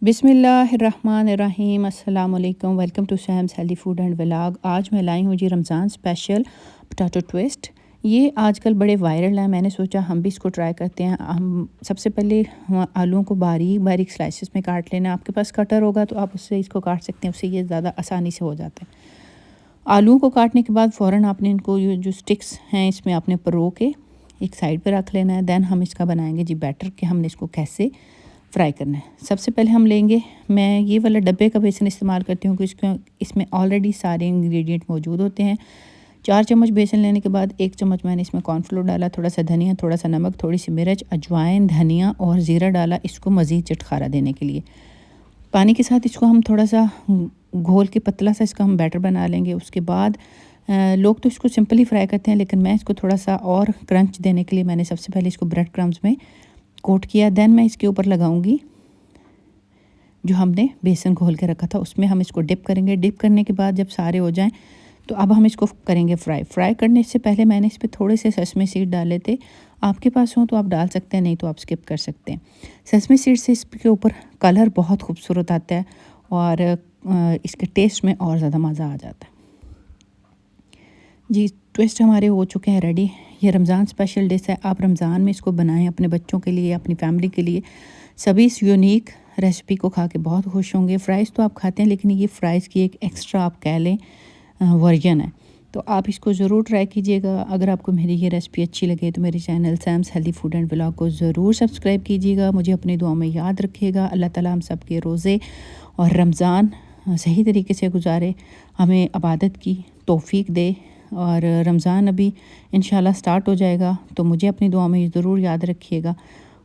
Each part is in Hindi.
बिस्मिल्लाहिर्रहमानिर्रहीम अस्सलाम वालेकुम। Welcome to Sam's healthy food and vlog. आज मैं लाई हूँ जी रमज़ान स्पेशल पोटैटो ट्विस्ट। ये आजकल बड़े वायरल हैं, मैंने सोचा हम भी इसको ट्राई करते हैं। हम सबसे पहले आलूओं को बारीक बारीक स्लाइसेस में काट लेना। आपके पास कटर होगा तो आप उससे इसको काट सकते हैं, उससे ये ज़्यादा आसानी से हो जाता है। आलूओं को काटने के बाद फ़ौरन आपने इनको जो स्टिक्स हैं इसमें आपने परो के एक साइड पर रख लेना है। दैन हम इसका बनाएंगे जी बैटर कि हमने इसको कैसे फ्राई करना है। सबसे पहले हम लेंगे, मैं ये वाला डब्बे का बेसन इस्तेमाल करती हूँ क्योंकि इसमें ऑलरेडी सारे इंग्रेडिएंट मौजूद होते हैं। 4 चम्मच बेसन लेने के बाद 1 चम्मच मैंने इसमें कॉर्नफ्लोर डाला, थोड़ा सा धनिया, थोड़ा सा नमक, थोड़ी सी मिर्च, अजवाइन, धनिया और ज़ीरा डाला इसको मज़ीद चटखारा देने के लिए। पानी के साथ इसको हम थोड़ा सा घोल के पतला सा इसका हम बैटर बना लेंगे। उसके बाद लोग तो इसको सिंपल ही फ्राई करते हैं, लेकिन मैं इसको थोड़ा सा और क्रंच देने के लिए मैंने सबसे पहले इसको ब्रेड क्रम्स में कोट किया। दैन मैं इसके ऊपर लगाऊंगी जो हमने बेसन घोल के रखा था, उसमें हम इसको डिप करेंगे। डिप करने के बाद जब सारे हो जाएं तो अब हम इसको करेंगे फ्राई करने से पहले मैंने इस पर थोड़े से सेसमी सीड डाले थे। आपके पास हो तो आप डाल सकते हैं, नहीं तो आप स्किप कर सकते हैं। सेसमी सीड से इसके ऊपर कलर बहुत खूबसूरत आता है और इसके टेस्ट में और ज़्यादा मज़ा आ जाता है जी। ट्विस्ट हमारे हो चुके हैं रेडी। ये रमज़ान स्पेशल डिश है, आप रमज़ान में इसको बनाएं अपने बच्चों के लिए, अपनी फैमिली के लिए। सभी इस यूनिक रेसिपी को खा के बहुत खुश होंगे। फ्राइज़ तो आप खाते हैं, लेकिन ये फ्राइज़ की एक एक्स्ट्रा आप कह लें वर्जन है, तो आप इसको ज़रूर ट्राई कीजिएगा। अगर आपको मेरी ये रेसिपी अच्छी लगे तो मेरे channel Sam's healthy food and vlog को ज़रूर सब्सक्राइब कीजिएगा। मुझे अपनी दुआ में याद रखिएगा। अल्लाह ताला हम सब के रोज़े और रमज़ान सही तरीके से गुजारे, हमें इबादत की तौफीक दे। और रमज़ान अभी इंशाल्लाह स्टार्ट हो जाएगा, तो मुझे अपनी दुआ में ज़रूर याद रखिएगा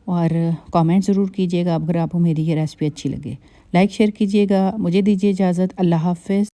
और कमेंट ज़रूर कीजिएगा अगर आपको मेरी ये रेसिपी अच्छी लगे। लाइक शेयर कीजिएगा। मुझे दीजिए इजाज़त। अल्लाह हाफ़िज़।